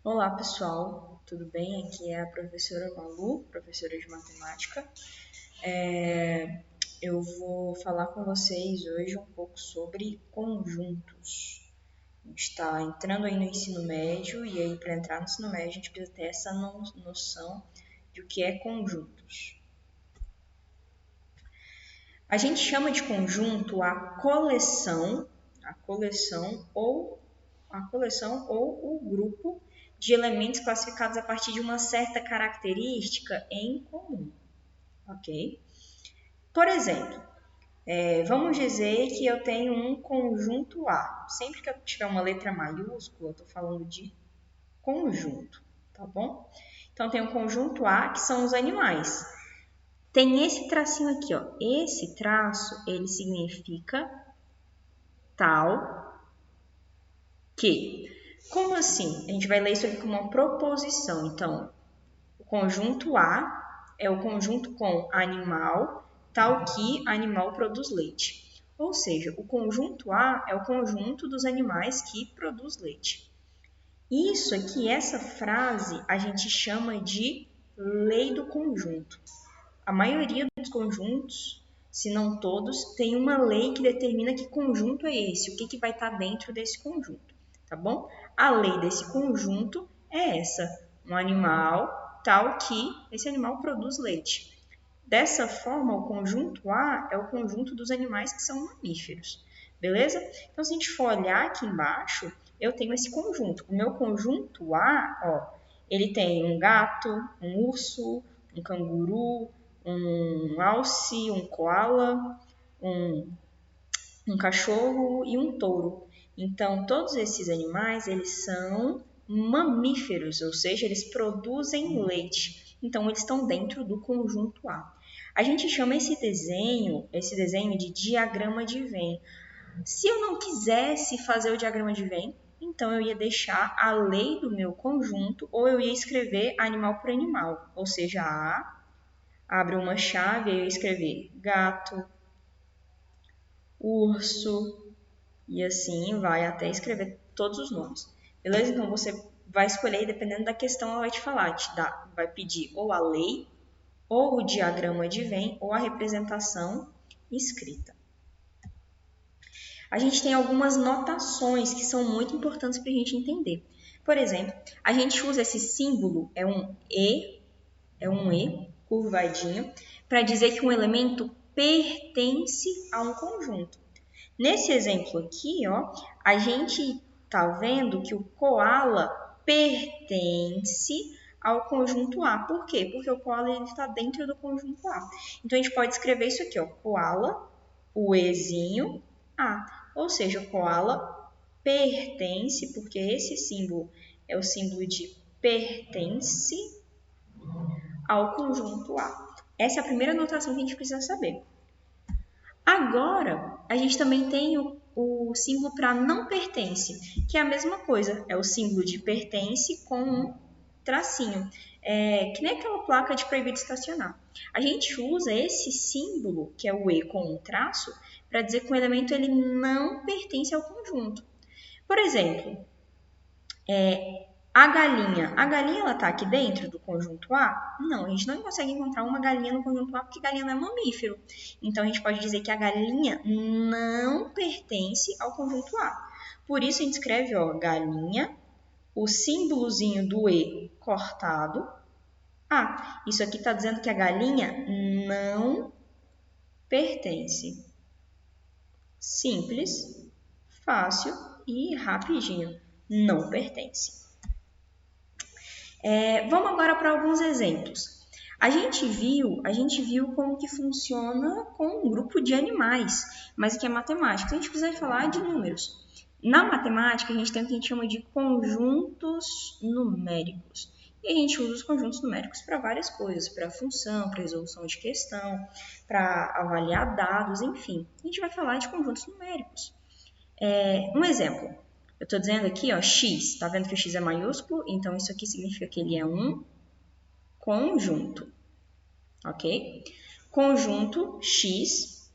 Olá pessoal, tudo bem? Aqui é a professora Malu, professora de matemática. Eu vou falar com vocês hoje um pouco sobre conjuntos. A gente está entrando aí no ensino médio e aí para entrar no ensino médio a gente precisa ter essa noção de o que é conjuntos. A gente chama de conjunto a coleção ou o grupo de elementos classificados a partir de uma certa característica em comum, ok? Por exemplo, vamos dizer que eu tenho um conjunto A. Sempre que eu tiver uma letra maiúscula, eu estou falando de conjunto, tá bom? Então, tem o conjunto A, que são os animais. Tem esse tracinho aqui, ó. Esse traço, ele significa tal que. Como assim? A gente vai ler isso aqui como uma proposição. Então, o conjunto A é o conjunto com animal, tal que animal produz leite. Ou seja, o conjunto A é o conjunto dos animais que produz leite. Isso aqui, essa frase, a gente chama de lei do conjunto. A maioria dos conjuntos, se não todos, tem uma lei que determina que conjunto é esse, o que vai estar dentro desse conjunto, tá bom? A lei desse conjunto é essa, um animal tal que esse animal produz leite. Dessa forma, o conjunto A é o conjunto dos animais que são mamíferos, beleza? Então, se a gente for olhar aqui embaixo, eu tenho esse conjunto. O meu conjunto A, ó, ele tem um gato, um urso, um canguru, um alce, um koala, um cachorro e um touro. Então, todos esses animais, eles são mamíferos, ou seja, eles produzem leite. Então, eles estão dentro do conjunto A. A gente chama esse desenho de diagrama de Venn. Se eu não quisesse fazer o diagrama de Venn, então eu ia deixar a lei do meu conjunto ou eu ia escrever animal por animal, ou seja, A, abre uma chave e eu ia escrever gato, urso e assim vai até escrever todos os nomes. Beleza? Então você vai escolher, dependendo da questão, ela vai te falar, vai pedir ou a lei, ou o diagrama de Venn, ou a representação escrita. A gente tem algumas notações que são muito importantes para a gente entender. Por exemplo, a gente usa esse símbolo, é um E curvadinho, para dizer que um elemento pertence a um conjunto. Nesse exemplo aqui, ó, a gente tá vendo que o koala pertence ao conjunto A. Por quê? Porque o koala está dentro do conjunto A. Então, a gente pode escrever isso aqui, ó, koala, o Ezinho, A. Ou seja, o koala pertence, porque esse símbolo é o símbolo de pertence ao conjunto A. Essa é a primeira notação que a gente precisa saber. Agora, a gente também tem o símbolo para não pertence, que é a mesma coisa, é o símbolo de pertence com um tracinho, que nem aquela placa de proibido estacionar. A gente usa esse símbolo, que é o E com um traço, para dizer que o elemento ele não pertence ao conjunto. Por exemplo, a galinha ela está aqui dentro do conjunto A? Não, a gente não consegue encontrar uma galinha no conjunto A porque galinha não é mamífero. Então, a gente pode dizer que a galinha não pertence ao conjunto A. Por isso, a gente escreve, ó, galinha, o símbolozinho do E cortado, A. Isso aqui está dizendo que a galinha não pertence. Simples, fácil e rapidinho. Não pertence. Vamos agora para alguns exemplos. A gente viu como que funciona com um grupo de animais, mas que é matemática. A gente precisa falar de números. Na matemática, a gente tem o que a gente chama de conjuntos numéricos. E a gente usa os conjuntos numéricos para várias coisas, para função, para resolução de questão, para avaliar dados, enfim. A gente vai falar de conjuntos numéricos. Um exemplo. Eu estou dizendo aqui, ó, x. Está vendo que o x é maiúsculo? Então, isso aqui significa que ele é um conjunto. Ok? Conjunto x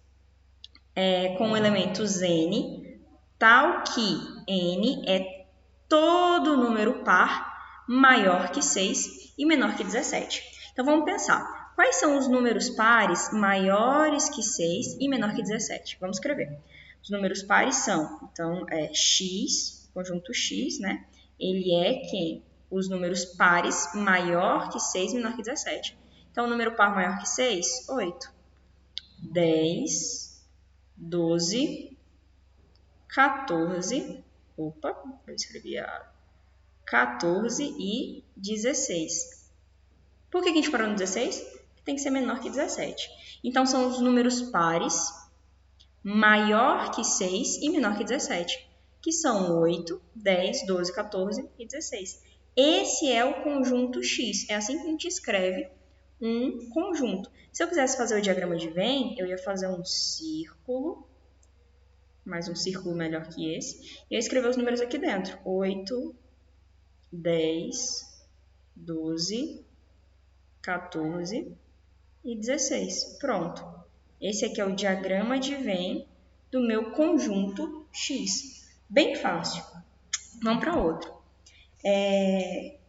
com elementos n, tal que n é todo número par maior que 6 e menor que 17. Então, vamos pensar. Quais são os números pares maiores que 6 e menor que 17? Vamos escrever. Os números pares são, então, x, conjunto x, né? Ele é quem? Os números pares maior que 6 e menor que 17. Então, o número par maior que 6, 8. 10, 12, 14, opa, eu escrevi errado, 14 e 16. Por que a gente parou no 16? Porque tem que ser menor que 17. Então, são os números pares maior que 6 e menor que 17, que são 8, 10, 12, 14 e 16. Esse é o conjunto X. É assim que a gente escreve um conjunto. Se eu quisesse fazer o diagrama de Venn, eu ia fazer um círculo, mais um círculo melhor que esse, e eu ia escrever os números aqui dentro. 8, 10, 12, 14 e 16. Pronto. Esse aqui é o diagrama de Venn do meu conjunto X. Bem fácil. Vamos para outro.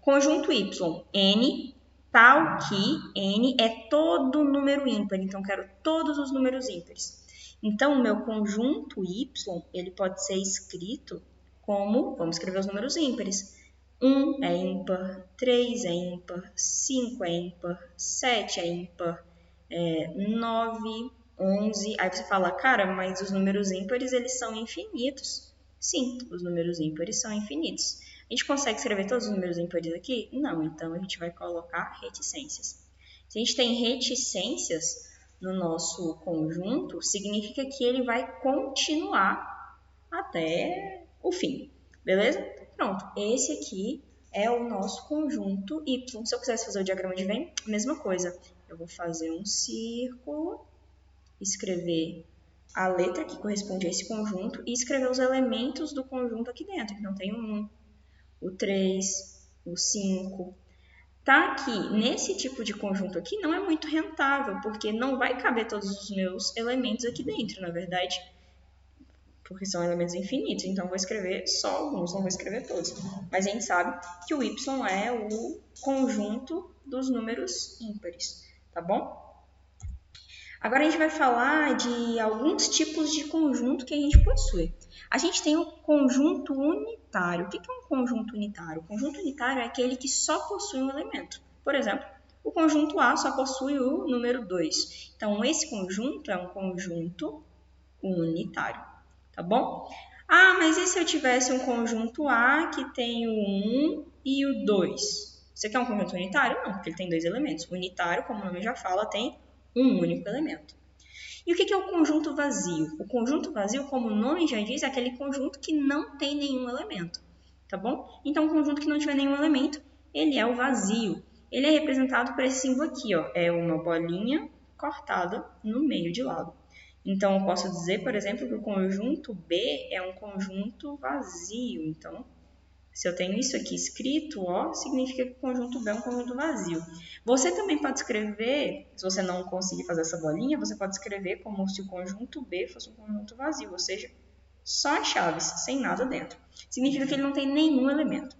Conjunto Y. N, tal que N é todo número ímpar. Então, quero todos os números ímpares. Então, o meu conjunto Y, ele pode ser escrito como, vamos escrever os números ímpares. 1 é ímpar, 3 é ímpar, 5 é ímpar, 7 é ímpar, 9, 11. Aí você fala, cara, mas os números ímpares, eles são infinitos. Sim, os números ímpares são infinitos. A gente consegue escrever todos os números ímpares aqui? Não, então a gente vai colocar reticências. Se a gente tem reticências no nosso conjunto, significa que ele vai continuar até o fim, beleza? Pronto, esse aqui é o nosso conjunto Y. Se eu quisesse fazer o diagrama de Venn, mesma coisa. Eu vou fazer um círculo, escrever a letra que corresponde a esse conjunto e escrever os elementos do conjunto aqui dentro. Então, tem o 1, o 3, o 5. Tá que nesse tipo de conjunto aqui não é muito rentável, porque não vai caber todos os meus elementos aqui dentro, na verdade, porque são elementos infinitos. Então, eu vou escrever só alguns, não vou escrever todos. Mas a gente sabe que o Y é o conjunto dos números ímpares, tá bom? Agora a gente vai falar de alguns tipos de conjunto que a gente possui. A gente tem o conjunto unitário. O que é um conjunto unitário? O conjunto unitário é aquele que só possui um elemento. Por exemplo, o conjunto A só possui o número 2. Então, esse conjunto é um conjunto unitário, tá bom? Ah, mas e se eu tivesse um conjunto A que tem o 1 e o 2? Você quer um conjunto unitário? Não, porque ele tem dois elementos. O unitário, como o nome já fala, tem um único elemento. E o que é o conjunto vazio? O conjunto vazio, como o nome já diz, é aquele conjunto que não tem nenhum elemento, tá bom? Então, um conjunto que não tiver nenhum elemento, ele é o vazio. Ele é representado por esse símbolo aqui, ó. É uma bolinha cortada no meio de lado. Então, eu posso dizer, por exemplo, que o conjunto B é um conjunto vazio. Então, se eu tenho isso aqui escrito, ó, significa que o conjunto B é um conjunto vazio. Você também pode escrever, se você não conseguir fazer essa bolinha, você pode escrever como se o conjunto B fosse um conjunto vazio, ou seja, só as chaves, sem nada dentro. Significa que ele não tem nenhum elemento.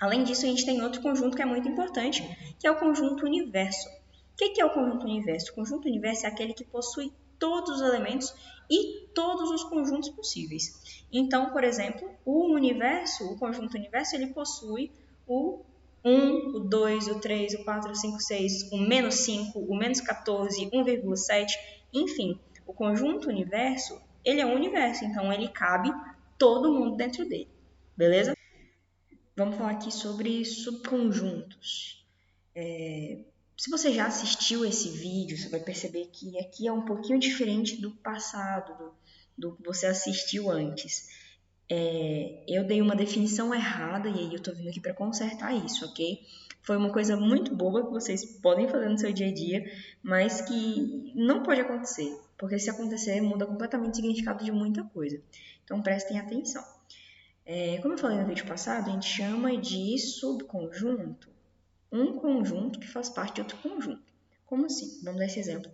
Além disso, a gente tem outro conjunto que é muito importante, que é o conjunto universo. O que é o conjunto universo? O conjunto universo é aquele que possui todos os elementos e todos os conjuntos possíveis. Então, por exemplo, o universo, o conjunto universo, ele possui o 1, o 2, o 3, o 4, o 5, o 6, o menos 5, o menos 14, 1,7, enfim. O conjunto universo, ele é um universo, então ele cabe todo mundo dentro dele, beleza? Vamos falar aqui sobre subconjuntos. Se você já assistiu esse vídeo, você vai perceber que aqui é um pouquinho diferente do passado, do que você assistiu antes. Eu dei uma definição errada e aí eu tô vindo aqui para consertar isso, ok? Foi uma coisa muito boba que vocês podem fazer no seu dia a dia, mas que não pode acontecer, porque se acontecer muda completamente o significado de muita coisa. Então prestem atenção. Como eu falei no vídeo passado, a gente chama de subconjunto um conjunto que faz parte de outro conjunto. Como assim? Vamos dar esse exemplo.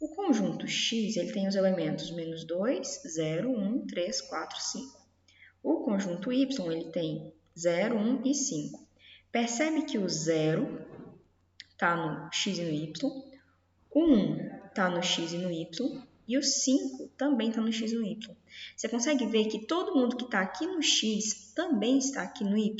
O conjunto X ele tem os elementos menos 2, 0, 1, 3, 4, 5. O conjunto Y ele tem 0, 1 e 5. Percebe que o 0 está no x e no y, o 1 está no x e no y, e o 5 também está no x e no y. Você consegue ver que todo mundo que está aqui no x também está aqui no y?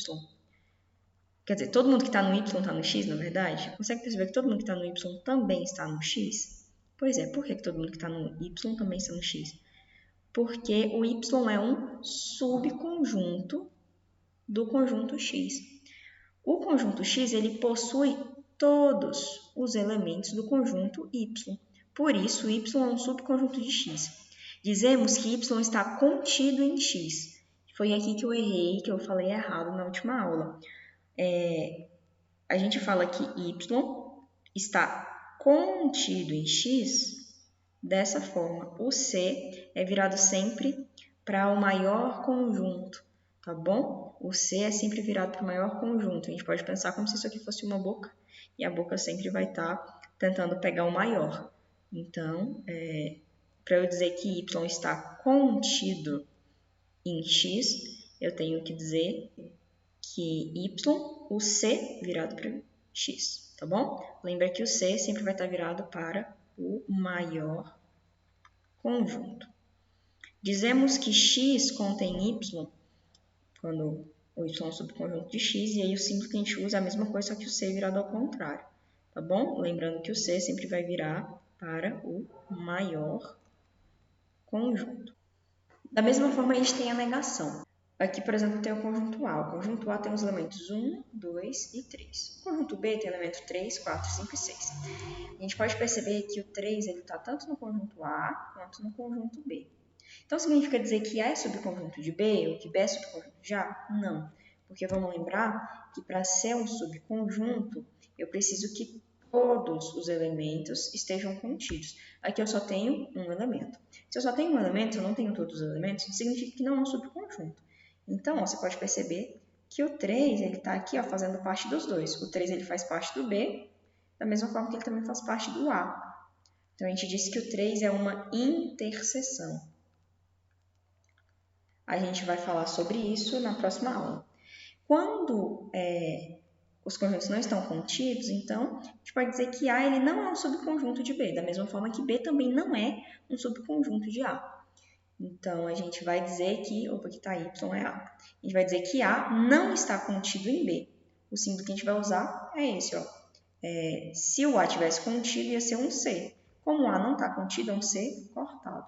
Quer dizer, todo mundo que está no y está no x, na verdade? Consegue perceber que todo mundo que está no y também está no x? Pois é, por que todo mundo que está no y também está no x? Porque o y é um subconjunto do conjunto x. O conjunto x ele possui todos os elementos do conjunto y. Por isso, y é um subconjunto de x. Dizemos que y está contido em x. Foi aqui que eu errei, que eu falei errado na última aula. A gente fala que y está contido em x dessa forma. O C é virado sempre para o maior conjunto, tá bom? O C é sempre virado para o maior conjunto. A gente pode pensar como se isso aqui fosse uma boca, e a boca sempre vai estar tentando pegar o maior. Então, para eu dizer que y está contido em x, eu tenho que dizer que y, o C virado para x, tá bom? Lembra que o C sempre vai estar virado para o maior conjunto. Dizemos que x contém y quando o y é um subconjunto de x, e aí o símbolo que a gente usa é a mesma coisa, só que o C virado ao contrário, tá bom? Lembrando que o C sempre vai virar para o maior conjunto. Da mesma forma, a gente tem a negação. Aqui, por exemplo, tem o conjunto A. O conjunto A tem os elementos 1, 2 e 3. O conjunto B tem o elemento 3, 4, 5 e 6. A gente pode perceber que o 3 está tanto no conjunto A quanto no conjunto B. Então, significa dizer que A é subconjunto de B ou que B é subconjunto de A? Não. Porque vamos lembrar que para ser um subconjunto, eu preciso que todos os elementos estejam contidos. Aqui eu só tenho um elemento. Se eu só tenho um elemento, eu não tenho todos os elementos, significa que não é um subconjunto. Então, você pode perceber que o 3 está aqui fazendo parte dos dois. O 3 ele faz parte do B, da mesma forma que ele também faz parte do A. Então, a gente disse que o 3 é uma interseção. A gente vai falar sobre isso na próxima aula. Quando os conjuntos não estão contidos, então, a gente pode dizer que A ele não é um subconjunto de B, da mesma forma que B também não é um subconjunto de A. Então, a gente vai dizer que, aqui está Y, é A. A gente vai dizer que A não está contido em B. O símbolo que a gente vai usar é esse, ó. Se o A tivesse contido, ia ser um C. Como o A não está contido, é um C cortado.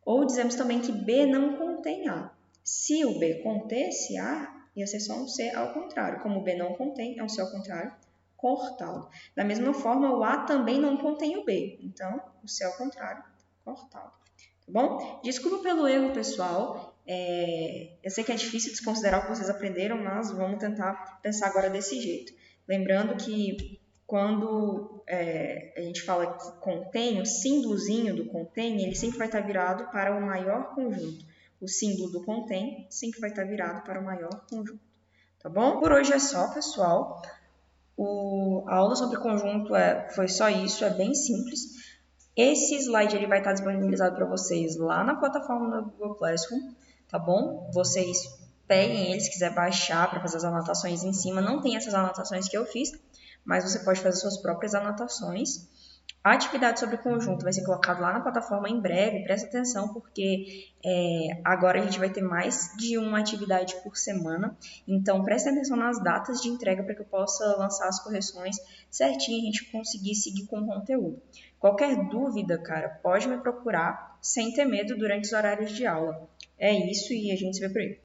Ou dizemos também que B não contém A. Se o B contesse A, ia ser só um C ao contrário. Como o B não contém, é um C ao contrário, cortado. Da mesma forma, o A também não contém o B. Então, o C ao contrário, cortado. Tá bom? Desculpa pelo erro, pessoal. Eu sei que é difícil desconsiderar o que vocês aprenderam, mas vamos tentar pensar agora desse jeito. Lembrando que quando a gente fala que contém, o símbolozinho do contém, ele sempre vai estar virado para o maior conjunto. O símbolo do contém sempre vai estar virado para o maior conjunto. Tá bom? Por hoje é só, pessoal. A aula sobre conjunto foi só isso, é bem simples. Esse slide ele vai estar disponibilizado para vocês lá na plataforma do Google Classroom, tá bom? Vocês peguem ele se quiser baixar para fazer as anotações em cima. Não tem essas anotações que eu fiz, mas você pode fazer suas próprias anotações. A atividade sobre conjunto vai ser colocada lá na plataforma em breve. Presta atenção, porque agora a gente vai ter mais de uma atividade por semana. Então, presta atenção nas datas de entrega para que eu possa lançar as correções certinho e a gente conseguir seguir com o conteúdo. Qualquer dúvida, cara, pode me procurar sem ter medo durante os horários de aula. É isso e a gente se vê por aí.